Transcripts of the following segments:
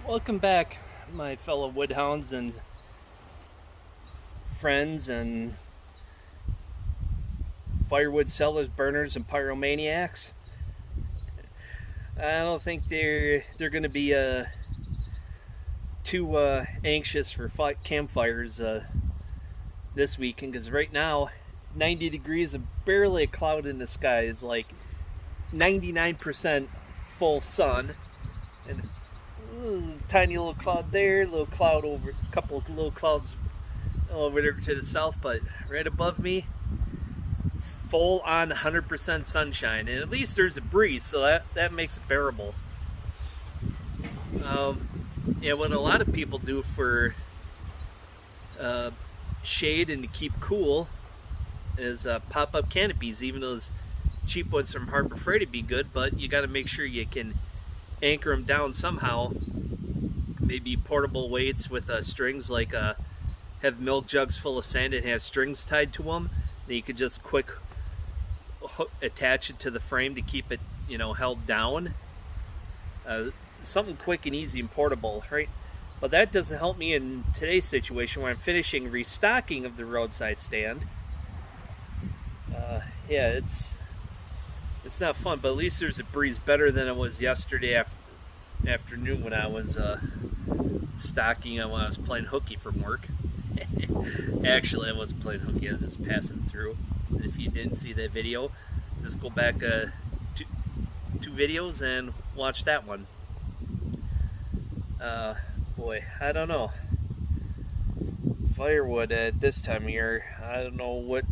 Welcome back, my fellow woodhounds and friends and firewood sellers, burners, and pyromaniacs. I don't think they're going to be too anxious for campfires this weekend because right now it's 90 degrees and barely a cloud in the sky. It's like 99% full sun and tiny little cloud there, little cloud over, a couple of little clouds over there to the south, but right above me, full on 100% sunshine, and at least there's a breeze, so that makes it bearable. Yeah, what a lot of people do for shade and to keep cool is pop-up canopies. Even those cheap ones from Harbor Freight would be good, but you got to make sure you can anchor them down somehow. Maybe portable weights with strings, like have milk jugs full of sand and have strings tied to them. Then you could just quick attach it to the frame to keep it, held down. Something quick and easy and portable, right? But that doesn't help me in today's situation where I'm finishing restocking of the roadside stand. Yeah, it's not fun, but at least there's a breeze, better than it was yesterday afternoon when I was stocking when I was playing hooky from work. Actually, I wasn't playing hooky, I was just passing through. And if you didn't see that video, just go back two videos and watch that one. Boy, I don't know. Firewood at this time of year, I don't know what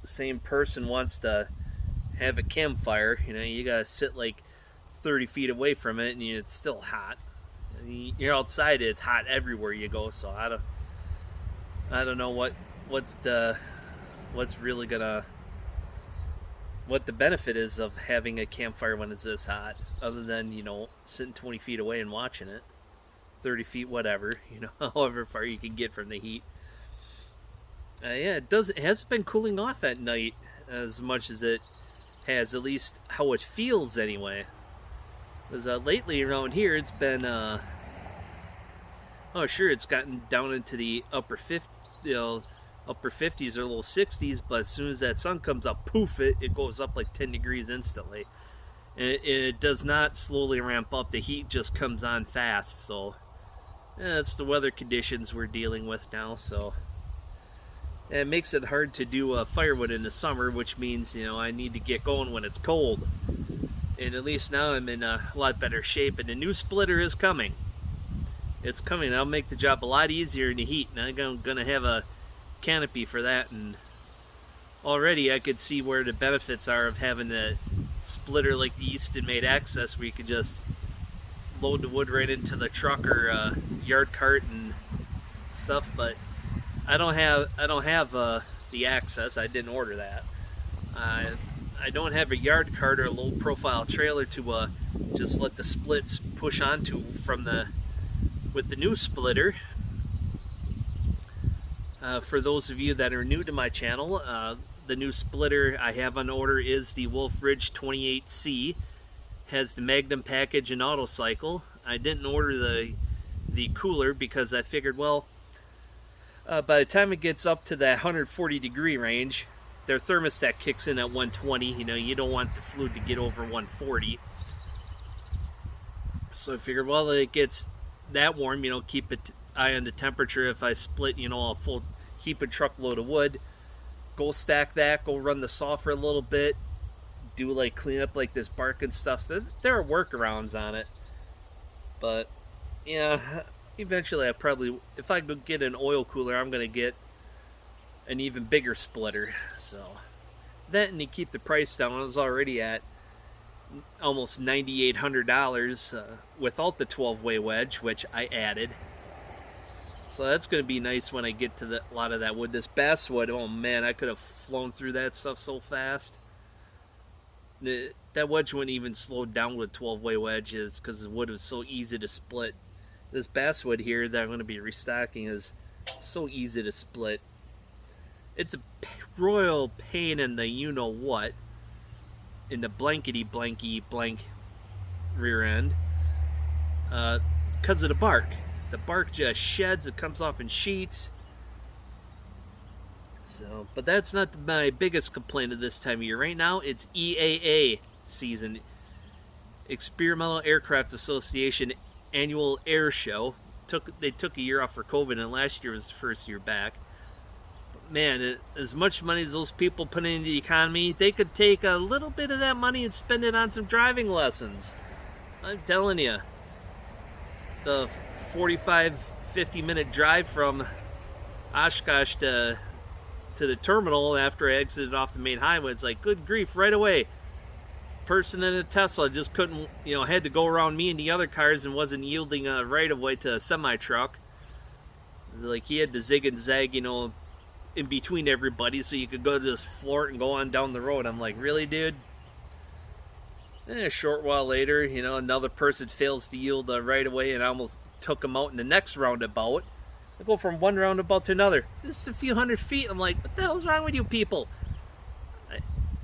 same person wants to have a campfire. You gotta sit like 30 feet away from it, and it's still hot. You're outside, it's hot everywhere you go. So I don't know what the benefit is of having a campfire when it's this hot, other than sitting 20 feet away and watching it, 30 feet, whatever, however far you can get from the heat. Yeah, it hasn't been cooling off at night as much as it has, at least how it feels anyway. Because lately around here it's been it's gotten down into the upper 50s or low 60s, but as soon as that sun comes up, poof, it goes up like 10 degrees instantly. And it does not slowly ramp up, the heat just comes on fast. So yeah, it's the weather conditions we're dealing with now. So it makes it hard to do firewood in the summer, which means I need to get going when it's cold. And at least now I'm in a lot better shape, and the new splitter is coming. It's coming. That'll make the job a lot easier in the heat, and I'm gonna have a canopy for that. And already I could see where the benefits are of having a splitter like the Easton Made Access, where you could just load the wood right into the truck or yard cart and stuff. But I don't have the Access. I didn't order that. I don't have a yard cart or a low profile trailer to just let the splits push onto with the new splitter. For those of you that are new to my channel, the new splitter I have on order is the Wolf Ridge 28C. Has the Magnum package and auto cycle. I didn't order the cooler because I figured, well, by the time it gets up to that 140 degree range, their thermostat kicks in at 120. You don't want the fluid to get over 140. So I figured, well, it gets that warm, keep it eye on the temperature. If I split, a full heaping truckload of wood, go stack that, go run the saw for a little bit, do like clean up like this bark and stuff. So there are workarounds on it. But yeah, eventually if I go get an oil cooler, I'm gonna get an even bigger splitter. So that, and to keep the price down, I was already at almost $9,800 without the 12-way wedge, which I added. So that's going to be nice when I get to a lot of that wood. This basswood, oh man, I could have flown through that stuff so fast. That wedge wouldn't even slow down with 12-way wedges because the wood was so easy to split. This basswood here that I'm going to be restocking is so easy to split. It's a royal pain in the you-know-what, in the blankety-blanky blank rear end. because of the bark. The bark just sheds, it comes off in sheets. So, but that's not my biggest complaint of this time of year. Right now, it's EAA season, Experimental Aircraft Association annual air show. They took a year off for COVID, and last year was the first year back. But man, as much money as those people put into the economy, they could take a little bit of that money and spend it on some driving lessons. I'm telling you, the 45-50 minute drive from Oshkosh to the terminal after I exited off the main highway, it's like, good grief, right away. Person in a Tesla just couldn't, had to go around me and the other cars and wasn't yielding a right of way to a semi truck. Like, he had to zig and zag, in between everybody so you could go to this floor and go on down the road. I'm like, really, dude? And a short while later, another person fails to yield a right of way, and I almost took him out in the next roundabout. I go from one roundabout to another. This is a few hundred feet. I'm like, what the hell's wrong with you people?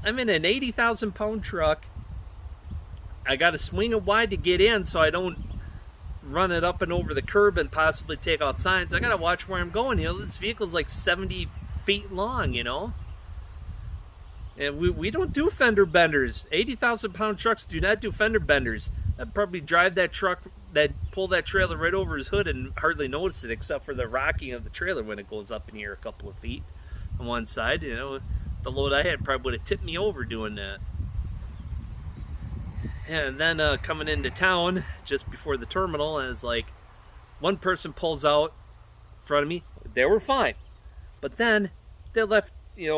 I'm in an 80,000 pound truck. I got to swing it wide to get in so I don't run it up and over the curb and possibly take out signs. I got to watch where I'm going. This vehicle's like 70 feet long, And we don't do fender benders. 80,000 pound trucks do not do fender benders. I'd probably drive that truck, pull that trailer right over his hood and hardly notice it, except for the rocking of the trailer when it goes up in here a couple of feet on one side. The load I had probably would have tipped me over doing that. And then coming into town just before the terminal, and it's like one person pulls out in front of me. They were fine, but then they left. They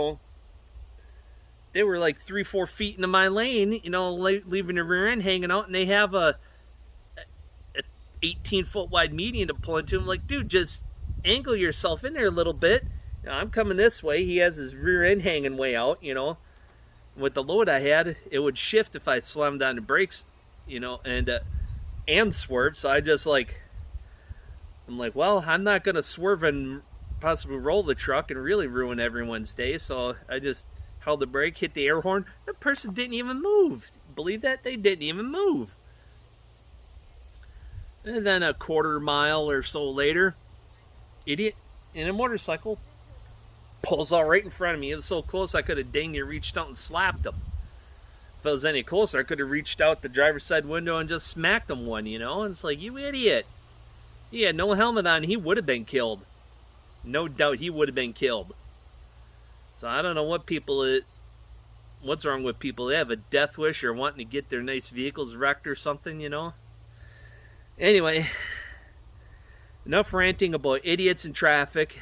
were like 3-4 feet into my lane. Leaving the rear end hanging out, and they have a 18-foot wide median to pull into. I'm like, dude, just angle yourself in there a little bit. I'm coming this way. He has his rear end hanging way out, With the load I had, it would shift if I slammed on the brakes, and swerve. So I just I'm like, well, I'm not going to swerve and possibly roll the truck and really ruin everyone's day. So I just held the brake, hit the air horn. The person didn't even move. Believe that? They didn't even move. And then a quarter mile or so later, idiot in a motorcycle pulls out right in front of me. It was so close I could have dang near reached out and slapped him. If I was any closer, I could have reached out the driver's side window and just smacked him one, And it's like, you idiot. He had no helmet on. He would have been killed. No doubt he would have been killed. So I don't know what's wrong with people. They have a death wish or wanting to get their nice vehicles wrecked or something, Anyway, enough ranting about idiots in traffic.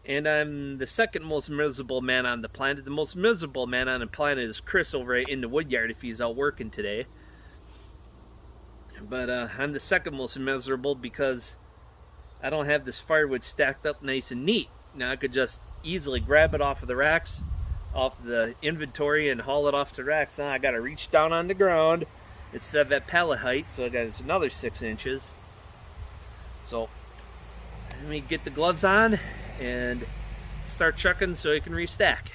And I'm the second most miserable man on the planet. The most miserable man on the planet is Chris over in the Woodyard if he's out working today. But I'm the second most miserable because I don't have this firewood stacked up nice and neat. Now I could just easily grab it off of the racks, off the inventory, and haul it off the racks. Now I got to reach down on the ground instead of at pallet height, so I got another 6 inches. So let me get the gloves on and start trucking so I can restack.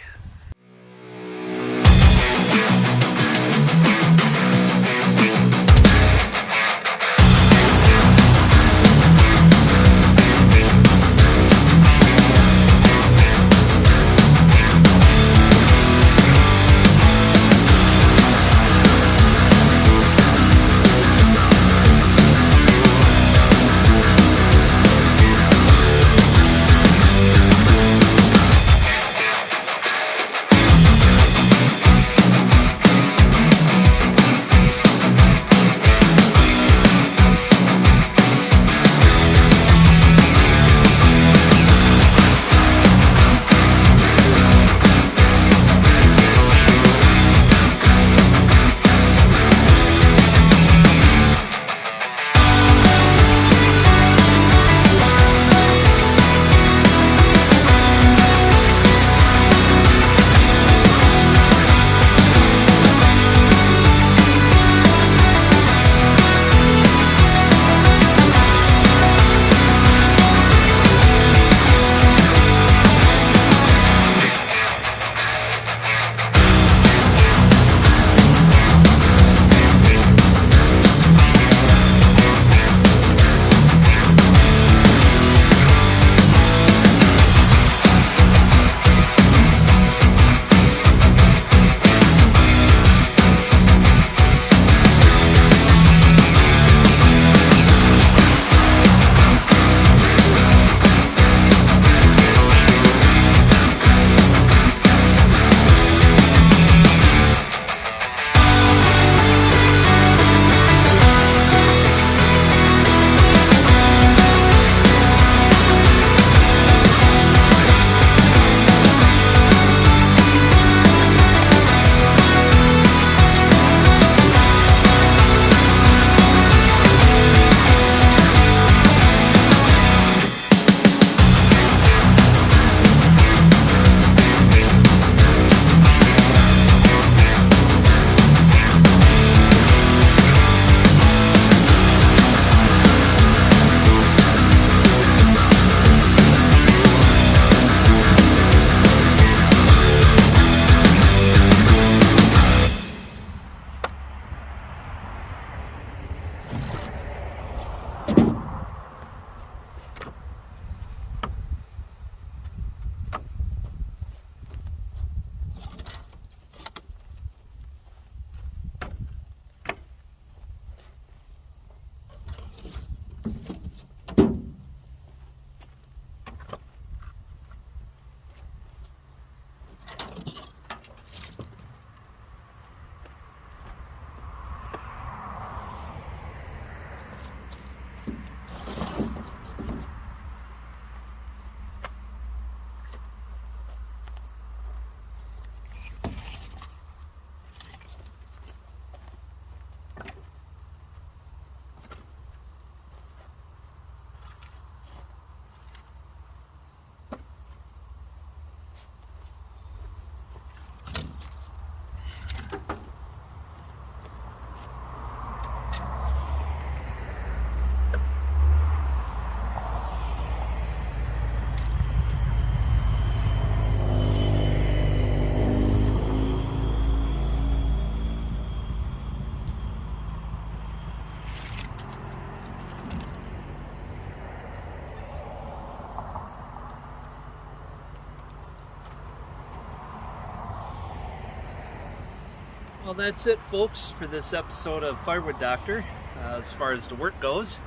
Well, that's it, folks, for this episode of Firewood Doctor. As far as the work goes,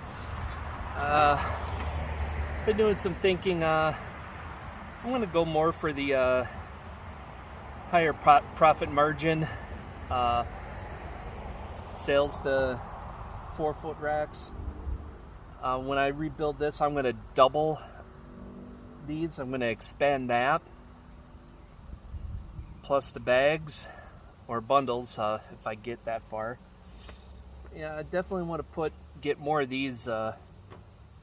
been doing some thinking. I'm going to go more for the higher profit margin sales, the 4-foot racks. When I rebuild this, I'm going to double these. I'm going to expand that, plus the bags or bundles if I get that far. Yeah, I definitely want to get more of these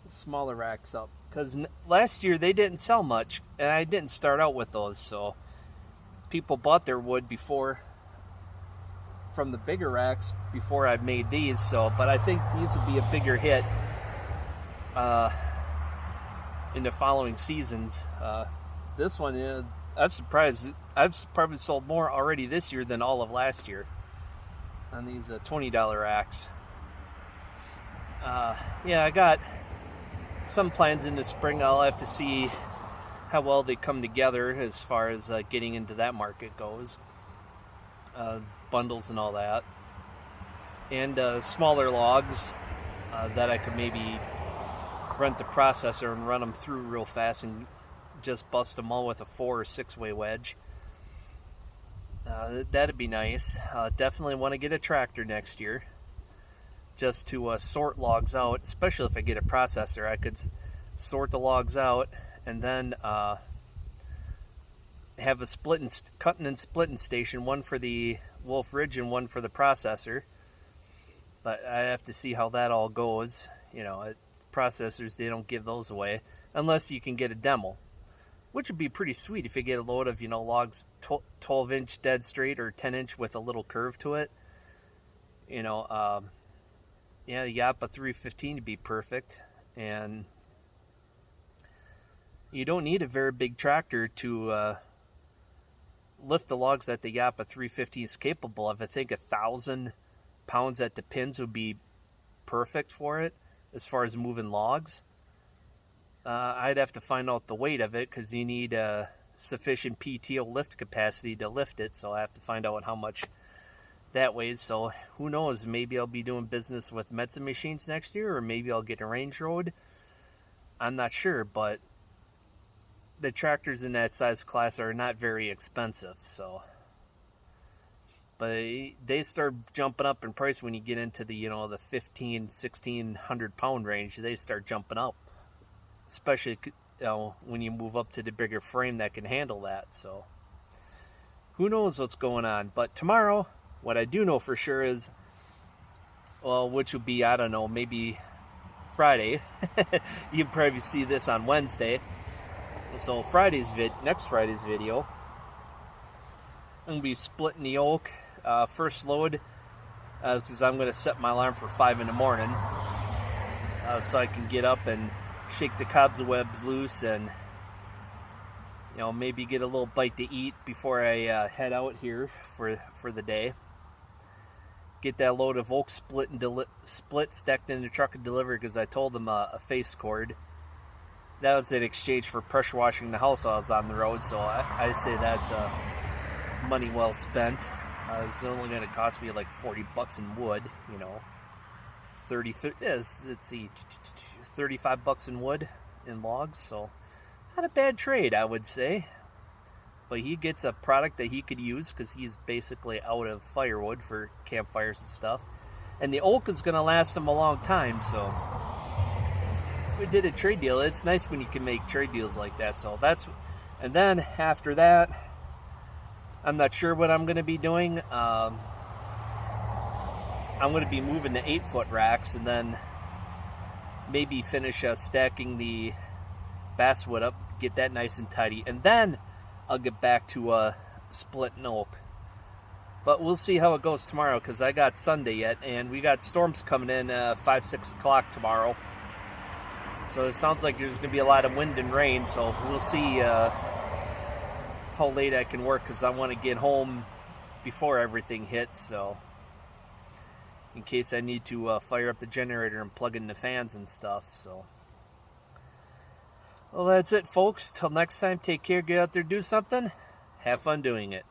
smaller racks up, because last year they didn't sell much, and I didn't start out with those, so people bought their wood before from the bigger racks before I made these. So, but I think these would be a bigger hit in the following seasons. This one, I'm surprised. I've probably sold more already this year than all of last year on these $20 racks. Yeah, I got some plans in the spring. I'll have to see how well they come together as far as getting into that market goes. Bundles and all that. And smaller logs that I could maybe rent the processor and run them through real fast and just bust them all with a 4 or 6-way wedge. That'd be nice. Definitely want to get a tractor next year, just to sort logs out, especially if I get a processor. I could sort the logs out and then have a cutting and splitting station, one for the Wolf Ridge and one for the processor. But I have to see how that all goes. You know, processors, they don't give those away unless you can get a demo, which would be pretty sweet if you get a load of, logs 12-inch dead straight or 10-inch with a little curve to it. Yeah, the Yappa 315 to be perfect. And you don't need a very big tractor to lift the logs that the Yappa 350 is capable of. I think 1,000 pounds at the pins would be perfect for it as far as moving logs. I'd have to find out the weight of it, because you need sufficient PTO lift capacity to lift it, so I have to find out how much that weighs. So who knows, maybe I'll be doing business with Metza machines next year, or maybe I'll get a Range Road. I'm not sure, but the tractors in that size class are not very expensive, so. But they start jumping up in price when you get into the, the 1,1600 pound range. They start jumping up, especially when you move up to the bigger frame that can handle that. So who knows what's going on. But tomorrow, what I do know for sure is, well, which will be, I don't know, maybe Friday. You can probably see this on Wednesday. So next Friday's video, I'm going to be splitting the oak. First load, because I'm going to set my alarm for 5 in the morning, so I can get up and shake the cobwebs loose and maybe get a little bite to eat before I head out here for the day. Get that load of oak split stacked in the truck and delivered, because I told them a face cord. That was in exchange for pressure washing the house while I was on the road, so I say that's money well spent. It's only going to cost me like $40 in wood, 35 bucks in wood in logs, so not a bad trade, I would say. But he gets a product that he could use, because he's basically out of firewood for campfires and stuff. And the oak is going to last him a long time, so we did a trade deal. It's nice when you can make trade deals like that. So and then after that, I'm not sure what I'm going to be doing. I'm going to be moving the 8-foot racks, and then maybe finish stacking the basswood up, get that nice and tidy, and then I'll get back to splitting oak. But we'll see how it goes tomorrow, because I got Sunday yet, and we got storms coming in 5-6 o'clock tomorrow. So it sounds like there's going to be a lot of wind and rain, so we'll see how late I can work, because I want to get home before everything hits, so in case I need to fire up the generator and plug in the fans and stuff. So, well, that's it, folks. Till next time, take care, get out there, do something, have fun doing it.